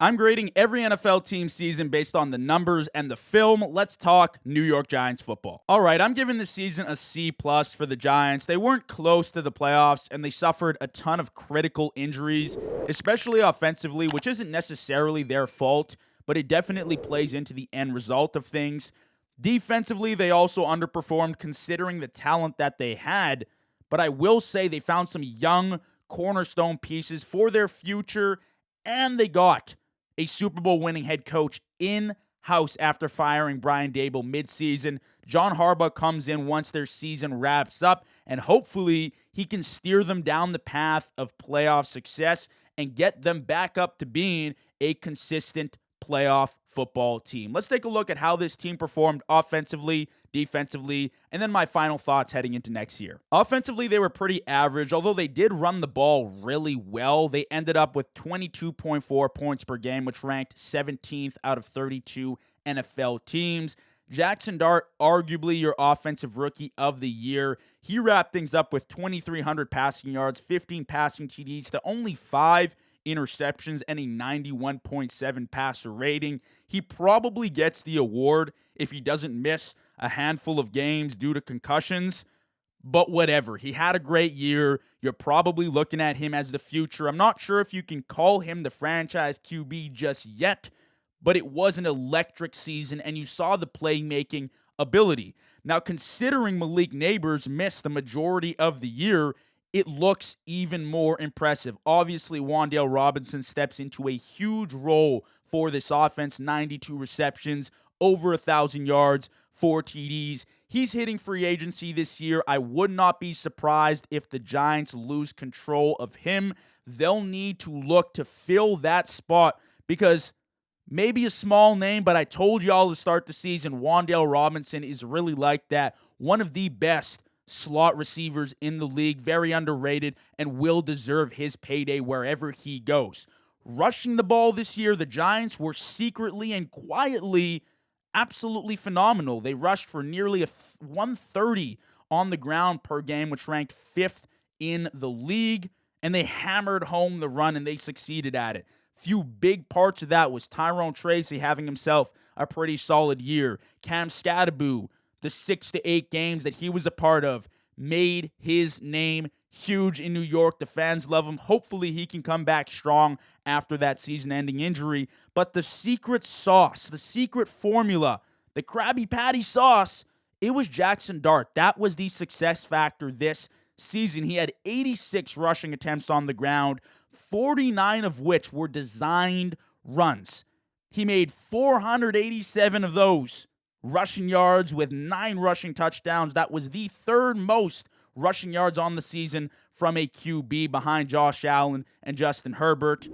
I'm grading every NFL team season based on the numbers and the film. Let's talk New York Giants football. All right, I'm giving the season a C+ for the Giants. They weren't close to the playoffs, and they suffered a ton of critical injuries, especially offensively, which isn't necessarily their fault, but it definitely plays into the end result of things. Defensively, they also underperformed considering the talent that they had, but I will say they found some young cornerstone pieces for their future, and they got a Super Bowl winning head coach in-house after firing Brian Daboll midseason. John Harbaugh comes in once their season wraps up, and hopefully he can steer them down the path of playoff success and get them back up to being a consistent playoff football team. Let's take a look at how this team performed offensively, defensively, and then my final thoughts heading into next year. Offensively, they were pretty average, although they did run the ball really well. They ended up with 22.4 points per game, which ranked 17th out of 32 NFL teams. Jaxson Dart, arguably your offensive rookie of the year. He wrapped things up with 2,300 passing yards, 15 passing TDs to only 5 interceptions, and a 91.7 passer rating. He probably gets the award if he doesn't miss a handful of games due to concussions, but whatever. He had a great year. You're probably looking at him as the future. I'm not sure if you can call him the franchise QB just yet, but it was an electric season, and you saw the playmaking ability. Now, considering Malik Nabers missed the majority of the year, it looks even more impressive. Obviously, Wan'Dale Robinson steps into a huge role for this offense. 92 receptions, over 1,000 yards, 4 TDs. He's hitting free agency this year. I would not be surprised if the Giants lose control of him. They'll need to look to fill that spot because maybe a small name, but I told y'all to start the season, Wan'Dale Robinson is really like that. One of the best slot receivers in the league, very underrated, and will deserve his payday wherever he goes. Rushing the ball this year, the Giants were secretly and quietly absolutely phenomenal. They rushed for nearly 130 on the ground per game, which ranked 5th in the league, and they hammered home the run, and they succeeded at it. Few big parts of that was Tyrone Tracy having himself a pretty solid year. Cam Skattebo, the 6 to 8 games that he was a part of, made his name huge in New York. The fans love him. Hopefully he can come back strong after that season-ending injury. But the secret sauce, the secret formula, the Krabby Patty sauce, it was Jaxson Dart. That was the success factor this season. He had 86 rushing attempts on the ground, 49 of which were designed runs. He made 487 of those rushing yards with 9 rushing touchdowns. That was the 3rd most rushing yards on the season from a QB behind Josh Allen and Justin Herbert.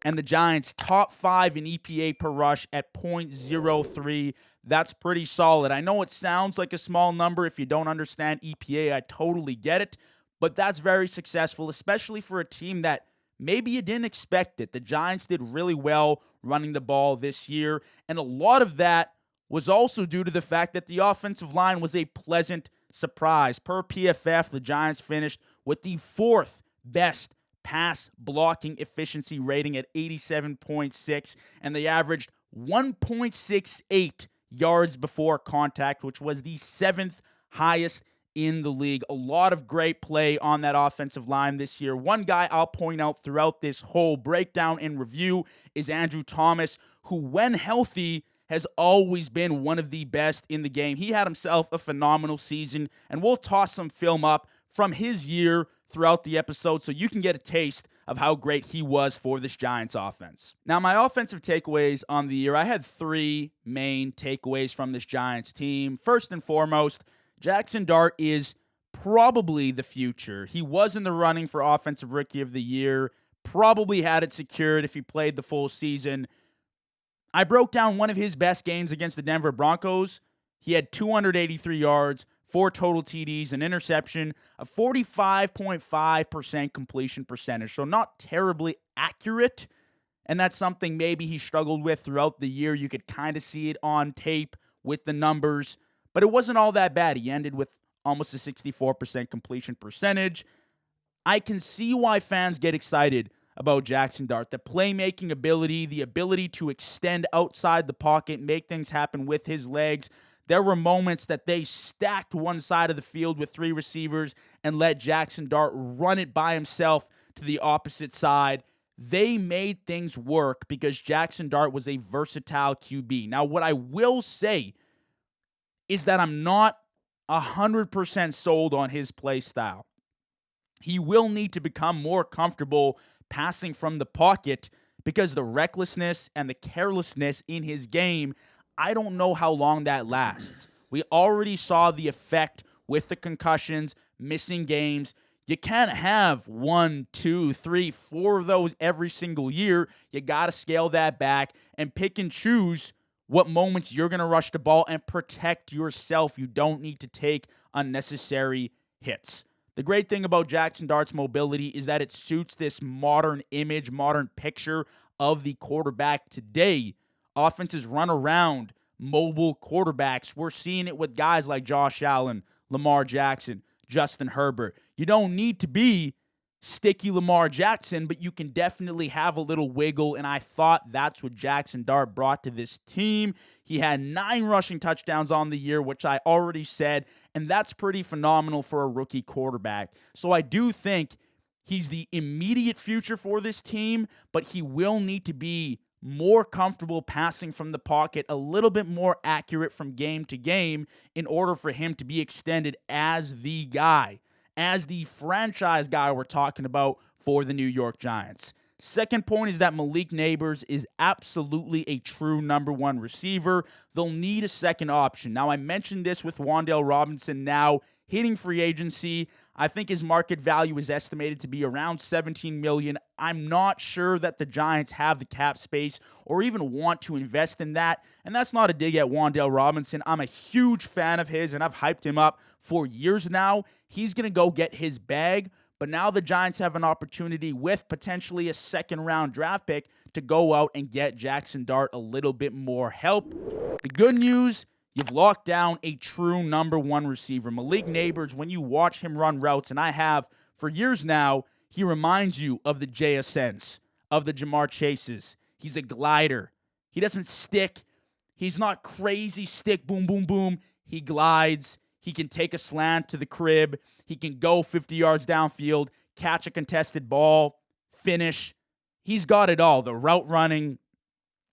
And the Giants top 5 in EPA per rush at .03. That's pretty solid. I know it sounds like a small number if you don't understand EPA. I totally get it. But that's very successful, especially for a team that maybe you didn't expect it. The Giants did really well running the ball this year. And a lot of that was also due to the fact that the offensive line was a pleasant surprise. Per PFF, the Giants finished with the 4th best pass blocking efficiency rating at 87.6, and they averaged 1.68 yards before contact, which was the 7th highest in the league. A lot of great play on that offensive line this year. One guy I'll point out throughout this whole breakdown and review is Andrew Thomas, who, when healthy, has always been one of the best in the game. He had himself a phenomenal season, and we'll toss some film up from his year throughout the episode so you can get a taste of how great he was for this Giants offense. Now, my offensive takeaways on the year, I had 3 main takeaways from this Giants team. First and foremost, Jaxson Dart is probably the future. He was in the running for Offensive Rookie of the Year, probably had it secured if he played the full season. I broke down one of his best games against the Denver Broncos. He had 283 yards, 4 total TDs, an interception, a 45.5% completion percentage. So not terribly accurate, and that's something maybe he struggled with throughout the year. You could kind of see it on tape with the numbers, but it wasn't all that bad. He ended with almost a 64% completion percentage. I can see why fans get excited about Jaxson Dart. The playmaking ability, the ability to extend outside the pocket, make things happen with his legs. There were moments that they stacked one side of the field with 3 receivers and let Jaxson Dart run it by himself to the opposite side. They made things work because Jaxson Dart was a versatile QB. Now, what I will say is that I'm not 100% sold on his play style. He will need to become more comfortable passing from the pocket because the recklessness and the carelessness in his game, I don't know how long that lasts. We already saw the effect with the concussions, missing games. You can't have 1, 2, 3, 4 of those every single year. You got to scale that back and pick and choose what moments you're going to rush the ball and protect yourself. You don't need to take unnecessary hits. The great thing about Jaxson Dart's mobility is that it suits this modern image, modern picture of the quarterback today. Offenses run around mobile quarterbacks. We're seeing it with guys like Josh Allen, Lamar Jackson, Justin Herbert. You don't need to be sticky Lamar Jackson, but you can definitely have a little wiggle, and I thought that's what Jaxson Dart brought to this team. He had 9 rushing touchdowns on the year, which I already said, and that's pretty phenomenal for a rookie quarterback. So I do think he's the immediate future for this team, but he will need to be more comfortable passing from the pocket, a little bit more accurate from game to game in order for him to be extended as the guy, as the franchise guy we're talking about for the New York Giants. Second point is that Malik Nabers is absolutely a true number 1 receiver. They'll need a second option. Now, I mentioned this with Wan'Dale Robinson now hitting free agency. I think his market value is estimated to be around $17 million. I'm not sure that the Giants have the cap space or even want to invest in that. And that's not a dig at Wan'Dale Robinson. I'm a huge fan of his, and I've hyped him up for years now. He's going to go get his bag. But now the Giants have an opportunity with potentially a second-round draft pick to go out and get Jaxson Dart a little bit more help. The good news, you've locked down a true number 1 receiver. Malik Nabers, when you watch him run routes, and I have for years now, he reminds you of the JSNs, of the Jamar Chases. He's a glider. He doesn't stick. He's not crazy stick, boom, boom, boom. He glides. He can take a slant to the crib. He can go 50 yards downfield, catch a contested ball, finish. He's got it all. The route running,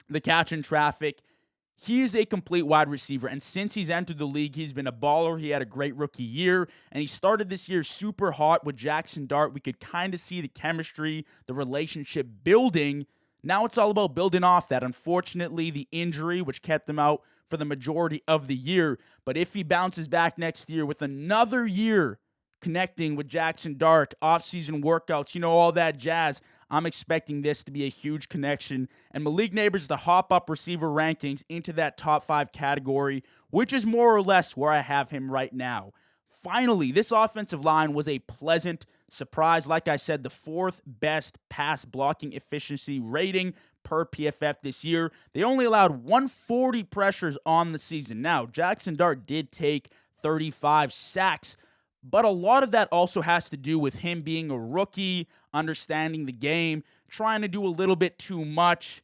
the catch in traffic. He is a complete wide receiver, and since he's entered the league, he's been a baller. He had a great rookie year, and he started this year super hot with Jaxson Dart. We could kind of see the chemistry, the relationship building. Now it's all about building off that. Unfortunately, the injury, which kept him out for the majority of the year. But if he bounces back next year with another year connecting with Jaxson Dart, offseason workouts, all that jazz, I'm expecting this to be a huge connection. And Malik Nabers to hop up receiver rankings into that top 5 category, which is more or less where I have him right now. Finally, this offensive line was a pleasant surprise. Like I said, the 4th best pass blocking efficiency rating per PFF this year. They only allowed 140 pressures on the season. Now, Jaxson Dart did take 35 sacks, but a lot of that also has to do with him being a rookie, understanding the game, trying to do a little bit too much.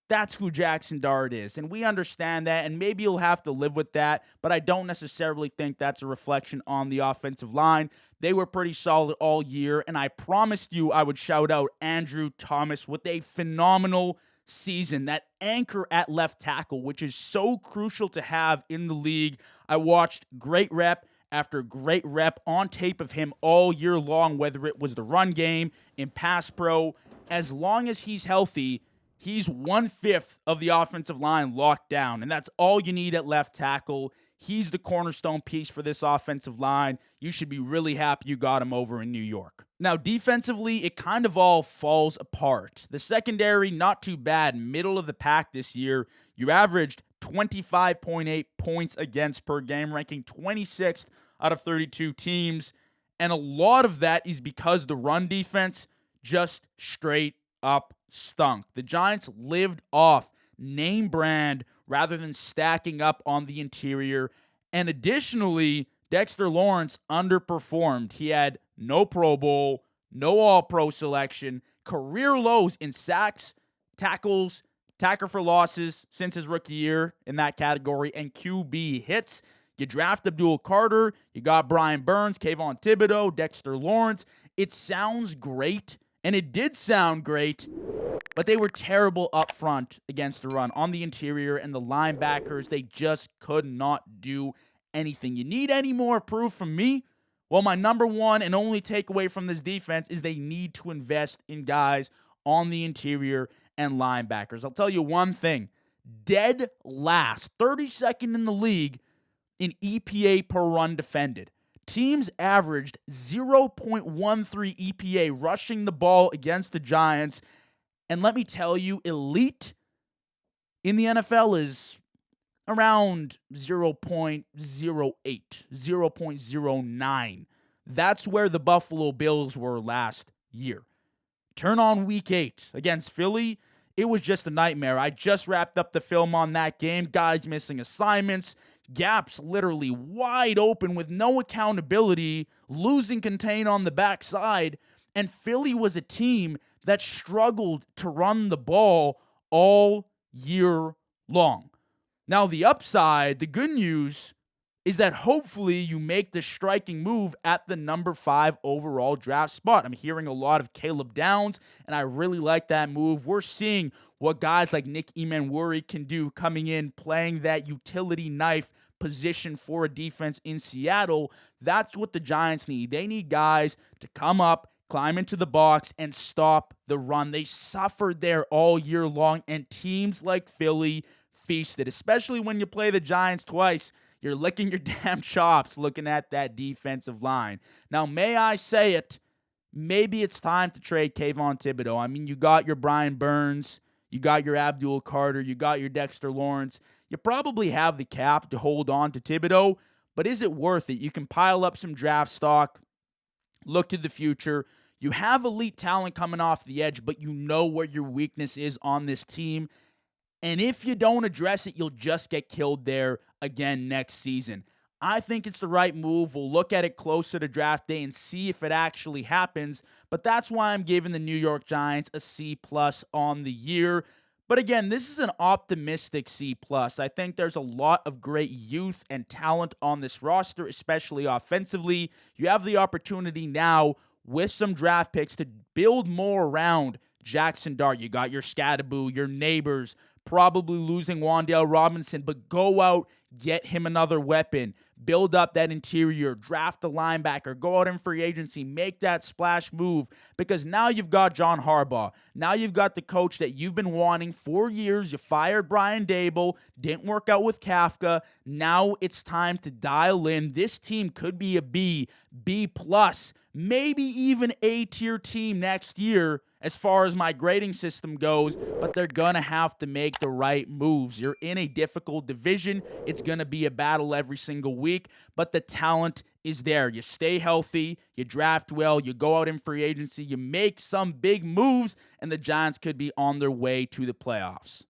That's who Jaxson Dart is, and we understand that, and maybe you'll have to live with that, but I don't necessarily think that's a reflection on the offensive line. They were pretty solid all year, and I promised you I would shout out Andrew Thomas with a phenomenal season, that anchor at left tackle, which is so crucial to have in the league. I watched great rep after great rep on tape of him all year long, whether it was the run game, in pass pro. As long as he's healthy, he's 1/5 of the offensive line locked down, and that's all you need at left tackle. He's the cornerstone piece for this offensive line. You should be really happy you got him over in New York. Now, defensively, it kind of all falls apart. The secondary, not too bad, middle of the pack this year. You averaged 25.8 points against per game, ranking 26th out of 32 teams. And a lot of that is because the run defense just straight up stunk. The Giants lived off name brand rather than stacking up on the interior. And additionally, Dexter Lawrence underperformed. He had no Pro Bowl, no All-Pro selection, career lows in sacks, tackles, tackle for losses since his rookie year in that category, and QB hits. You draft Abdul Carter. You got Brian Burns, Kayvon Thibodeaux, Dexter Lawrence. It sounds great, and it did sound great, but they were terrible up front against the run. On the interior and the linebackers, they just could not do anything. You need any more proof from me? Well, my number one and only takeaway from this defense is they need to invest in guys on the interior and linebackers. I'll tell you one thing. Dead last, 32nd in the league in EPA per run defended. Teams averaged 0.13 EPA rushing the ball against the Giants. And let me tell you, elite in the NFL is around 0.08, 0.09. That's where the Buffalo Bills were last year. Turn on week 8 against Philly, it was just a nightmare. I just wrapped up the film on that game. Guys missing assignments, gaps literally wide open with no accountability, losing contain on the backside. And Philly was a team that struggled to run the ball all year long. Now, the upside, the good news, is that hopefully you make the striking move at the number 5 overall draft spot. I'm hearing a lot of Caleb Downs, and I really like that move. We're seeing what guys like Nick Emanwuri can do coming in, playing that utility knife position for a defense in Seattle. That's what the Giants need. They need guys to come up, climb into the box, and stop the run. They suffered there all year long, and teams like Philly feasted, especially when you play the Giants twice. You're licking your damn chops looking at that defensive line. Now, may I say it, maybe it's time to trade Kayvon Thibodeaux. I mean, you got your Brian Burns, you got your Abdul Carter, you got your Dexter Lawrence. You probably have the cap to hold on to Thibodeaux, but is it worth it? You can pile up some draft stock, look to the future. You have elite talent coming off the edge, but you know what your weakness is on this team. And if you don't address it, you'll just get killed there again next season. I think it's the right move. We'll look at it closer to draft day and see if it actually happens. But that's why I'm giving the New York Giants a C+ on the year. But again, this is an optimistic C+. I think there's a lot of great youth and talent on this roster, especially offensively. You have the opportunity now with some draft picks to build more around Jaxson Dart. You got your Thibodeaux, your Nabers, probably losing Wan'Dale Robinson, but go out, get him another weapon, build up that interior, draft the linebacker, go out in free agency, make that splash move, because now you've got John Harbaugh. Now you've got the coach that you've been wanting for years. You fired Brian Dable, didn't work out with Kafka. Now it's time to dial in. This team could be a B+, maybe even A-tier team next year as far as my grading system goes, but they're going to have to make the right moves. You're in a difficult division. It's going to be a battle every single week, but the talent is there. You stay healthy, you draft well, you go out in free agency, you make some big moves, and the Giants could be on their way to the playoffs.